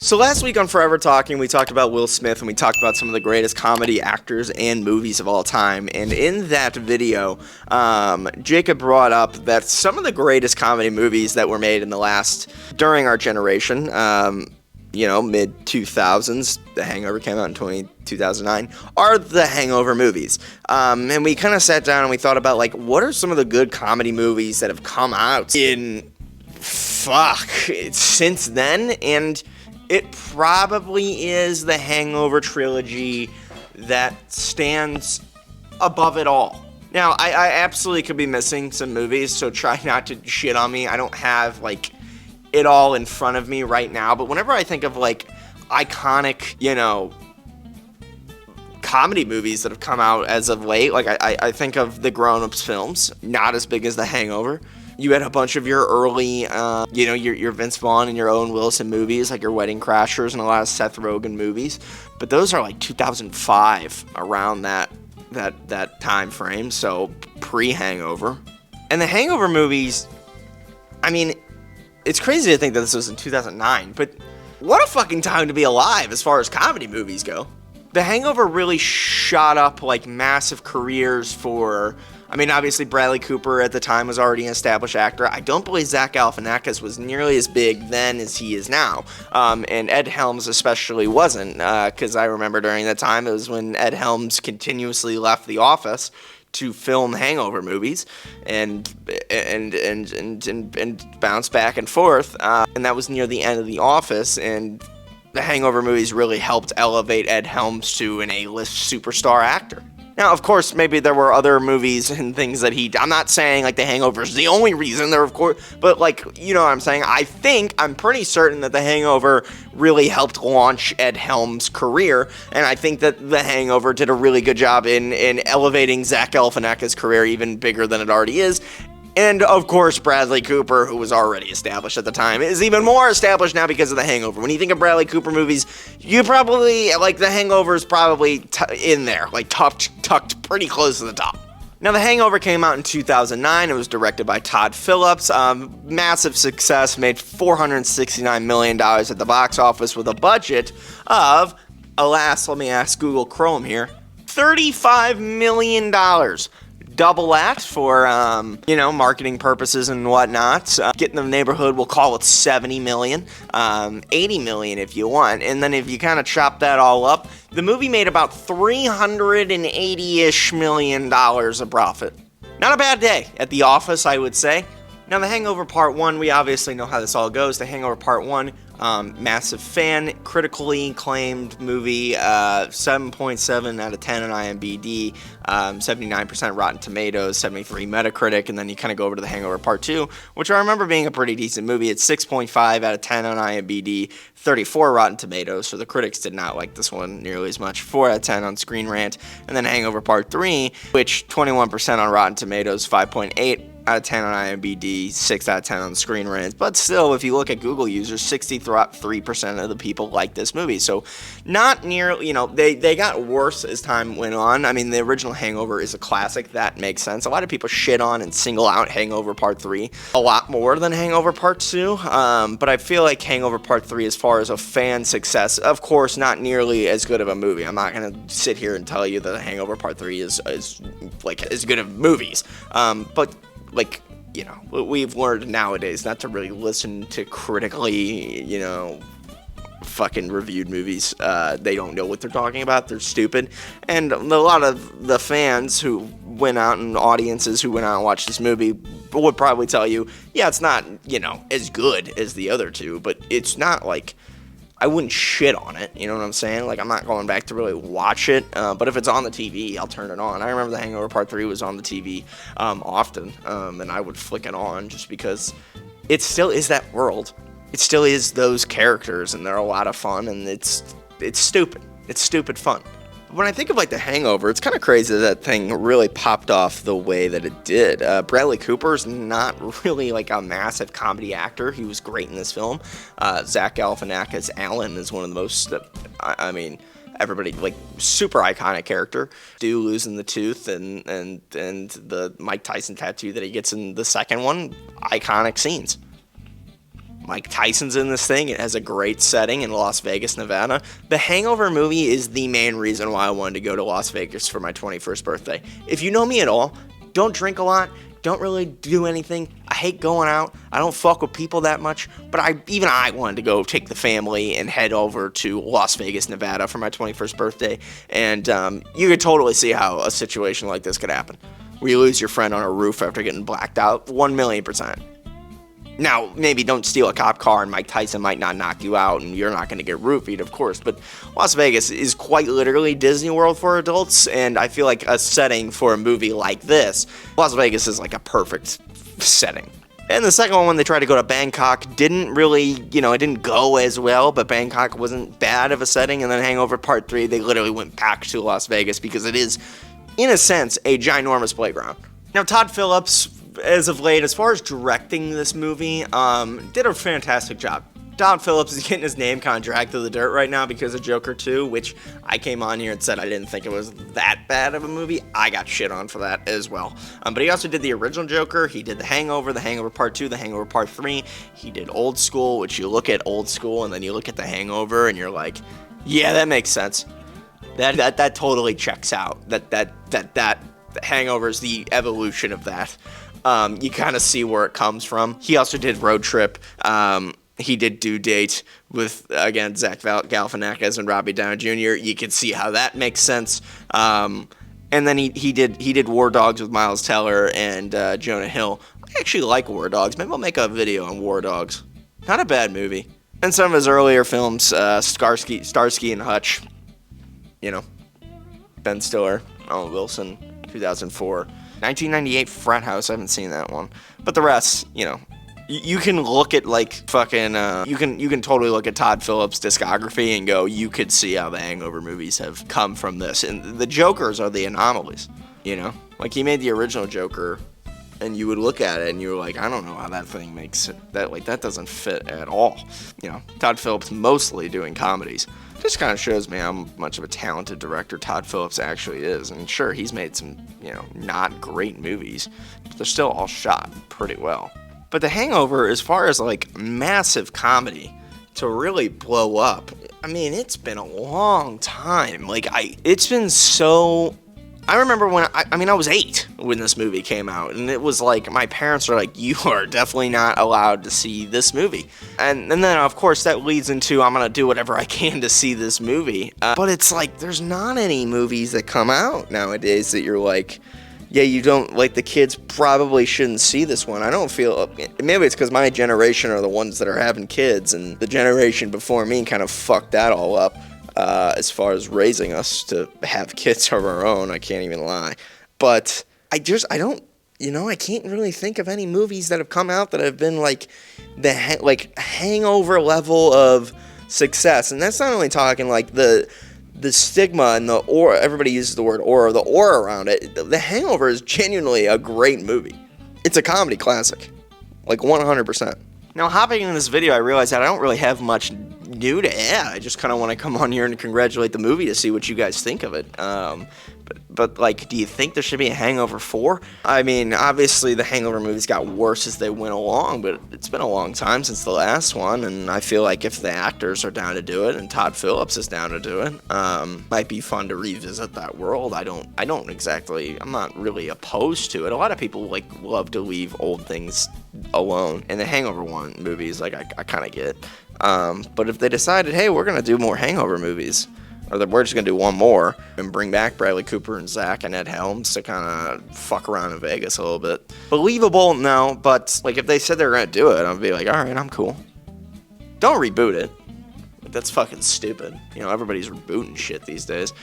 So last week on Forever Talking, we talked about Will Smith and we talked about some of the greatest comedy actors and movies of all time. And in that video, Jacob brought up that some of the greatest comedy movies that were made during our generation, mid-2000s, The Hangover came out in 2009, are the Hangover movies. And we kind of sat down and we thought about, what are some of the good comedy movies that have come out since then? And it probably is the Hangover trilogy that stands above it all. Now, I absolutely could be missing some movies, so try not to shit on me. I don't have, it all in front of me right now, but whenever I think of, iconic, comedy movies that have come out as of late, I think of the Grown Ups films, not as big as The Hangover. You had a bunch of your early, your Vince Vaughn and your Owen Wilson movies, like your Wedding Crashers and a lot of Seth Rogen movies. But those are 2005, around that time frame, so pre-Hangover. And the Hangover movies, it's crazy to think that this was in 2009, but what a fucking time to be alive as far as comedy movies go. The Hangover really shot up massive careers for, obviously Bradley Cooper at the time was already an established actor. I don't believe Zach Galifianakis was nearly as big then as he is now. And Ed Helms especially wasn't, because I remember during that time it was when Ed Helms continuously left The Office to film Hangover movies and bounce back and forth. And that was near the end of The Office, and the Hangover movies really helped elevate Ed Helms to an A-list superstar actor. Now, of course, maybe there were other movies and things that I'm not saying, The Hangover is the only reason, but you know what I'm saying? I'm pretty certain that The Hangover really helped launch Ed Helms' career, and I think that The Hangover did a really good job in elevating Zach Galifianakis' career even bigger than it already is. And, of course, Bradley Cooper, who was already established at the time, is even more established now because of The Hangover. When you think of Bradley Cooper movies, you probably, The Hangover is probably in there, tucked pretty close to the top. Now, The Hangover came out in 2009. It was directed by Todd Phillips. Massive success, made $469 million at the box office with a budget of, alas, let me ask Google Chrome here, $35 million. Double that for, marketing purposes and whatnot. Get in the neighborhood, we'll call it $70 million, $80 million if you want. And then if you kind of chop that all up, the movie made about $380-ish million of profit. Not a bad day at the office, I would say. Now, The Hangover Part 1, we obviously know how this all goes. The Hangover Part 1, massive fan, critically acclaimed movie, 7.7 out of 10 on IMDb, 79% Rotten Tomatoes, 73 Metacritic, and then you kind of go over to The Hangover Part 2, which I remember being a pretty decent movie. It's 6.5 out of 10 on IMDb, 34 Rotten Tomatoes, so the critics did not like this one nearly as much, 4 out of 10 on Screen Rant, and then Hangover Part 3, which 21% on Rotten Tomatoes, 5.8 out of 10 on IMDb, 6 out of 10 on Screen Rant. But still, if you look at Google users, 63% of the people like this movie. So not nearly, they got worse as time went on. The original Hangover is a classic. That makes sense. A lot of people shit on and single out Hangover Part 3 a lot more than Hangover Part 2. But I feel like Hangover Part 3, as far as a fan success, of course, not nearly as good of a movie. I'm not going to sit here and tell you that Hangover Part 3 is as good of movies. But we've learned nowadays not to really listen to critically, fucking reviewed movies. They don't know what they're talking about. They're stupid. And a lot of the fans who went out and audiences who went out and watched this movie would probably tell you, yeah, it's not, as good as the other two, but it's not I wouldn't shit on it, you know what I'm saying? I'm not going back to really watch it, but if it's on the TV, I'll turn it on. I remember The Hangover Part 3 was on the TV often, and I would flick it on just because it still is that world. It still is those characters, and they're a lot of fun, and it's stupid. It's stupid fun. When I think of The Hangover, it's kind of crazy that thing really popped off the way that it did. Bradley Cooper's not really a massive comedy actor. He was great in this film. Zach Galifianakis, Alan, is one of the most, everybody, super iconic character. Stu losing the tooth and the Mike Tyson tattoo that he gets in the second one, iconic scenes. Mike Tyson's in this thing. It has a great setting in Las Vegas, Nevada. The Hangover movie is the main reason why I wanted to go to Las Vegas for my 21st birthday. If you know me at all, don't drink a lot, don't really do anything. I hate going out. I don't fuck with people that much, but I wanted to go take the family and head over to Las Vegas, Nevada for my 21st birthday. And you could totally see how a situation like this could happen, where you lose your friend on a roof after getting blacked out. 1,000,000%. Now, maybe don't steal a cop car and Mike Tyson might not knock you out and you're not going to get roofied, of course, but Las Vegas is quite literally Disney World for adults, and I feel like a setting for a movie like this, Las Vegas is like a perfect setting. And the second one, when they tried to go to Bangkok, didn't really, it didn't go as well, but Bangkok wasn't bad of a setting, and then Hangover Part 3, they literally went back to Las Vegas because it is, in a sense, a ginormous playground. Now, Todd Phillips, as of late, as far as directing this movie, did a fantastic job. Todd Phillips is getting his name kind of dragged through the dirt right now because of Joker 2, which I came on here and said I didn't think it was that bad of a movie. I got shit on for that as well. But he also did the original Joker. He did The Hangover Part 2, The Hangover Part 3. He did Old School, which you look at Old School and then you look at The Hangover and you're like, yeah, that makes sense. That totally checks out. That Hangover is the evolution of that. You kind of see where it comes from. He also did Road Trip. He did Due Date with, again, Zach Galifianakis and Robbie Downey Jr. You can see how that makes sense. And then he did War Dogs with Miles Teller and Jonah Hill. I actually like War Dogs. Maybe I'll make a video on War Dogs. Not a bad movie. And some of his earlier films, Starsky and Hutch. Ben Stiller, Owen Wilson, 2004. 1998 Frat House, I haven't seen that one. But the rest, you can look at like fucking, you can totally look at Todd Phillips' discography and go, you could see how the Hangover movies have come from this. And the Jokers are the anomalies, Like he made the original Joker and you would look at it and you were like, I don't know how that thing makes it, that doesn't fit at all. Todd Phillips mostly doing comedies. This kind of shows me how much of a talented director Todd Phillips actually is. And sure, he's made some, not great movies, but they're still all shot pretty well. But The Hangover, as far as like massive comedy to really blow up, I mean, it's been a long time. I remember when, I was 8 when this movie came out, and it was like, my parents were like, you are definitely not allowed to see this movie. And then, of course, that leads into, I'm going to do whatever I can to see this movie. But it's like, there's not any movies that come out nowadays that you're like, yeah, you don't, like, the kids probably shouldn't see this one. I don't feel, maybe it's because my generation are the ones that are having kids, and the generation before me kind of fucked that all up. As far as raising us to have kids of our own, I can't even lie. But I don't, I can't really think of any movies that have come out that have been like the Hangover level of success. And that's not only talking like the stigma and the aura, everybody uses the word aura, the aura around it. The Hangover is genuinely a great movie. It's a comedy classic, like 100%. Now, hopping into this video, I realized that I don't really have much new to add. I just kind of want to come on here and congratulate the movie to see what you guys think of it. But like, do you think there should be a Hangover 4? I mean, obviously the Hangover movies got worse as they went along, but it's been a long time since the last one, and I feel like if the actors are down to do it, and Todd Phillips is down to do it, might be fun to revisit that world. I'm not really opposed to it. A lot of people love to leave old things alone, and the Hangover movies, I kind of get. But if they decided, hey, we're gonna do more Hangover movies, or that we're just going to do one more and bring back Bradley Cooper and Zach and Ed Helms to kind of fuck around in Vegas a little bit. Believable? No, but like if they said they were going to do it, I'd be like, all right, I'm cool. Don't reboot it. That's fucking stupid. Everybody's rebooting shit these days.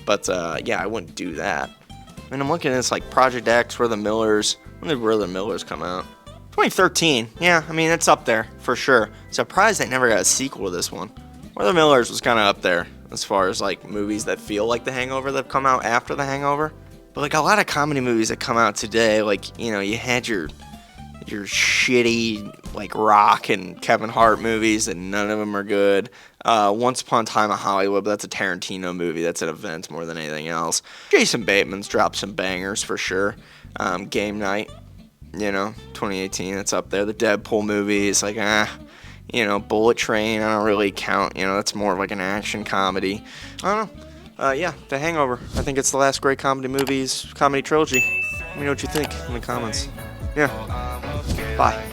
But yeah, I wouldn't do that. I mean, I'm looking at this like Project X, We're the Millers. When did We're the Millers come out? 2013. Yeah, I mean, it's up there for sure. Surprised they never got a sequel to this one. We're the Millers was kind of up there as far as like movies that feel like The Hangover that have come out after The Hangover. But like a lot of comedy movies that come out today, like, you had your shitty like Rock and Kevin Hart movies and none of them are good. Once Upon a Time in Hollywood, but that's a Tarantino movie. That's an event more than anything else. Jason Bateman's dropped some bangers for sure. Game Night, 2018, it's up there. The Deadpool movies, like, Bullet Train, I don't really count. That's more of like an action comedy. I don't know. Yeah, The Hangover. I think it's the last great comedy trilogy. Let me know what you think in the comments. Yeah. Bye.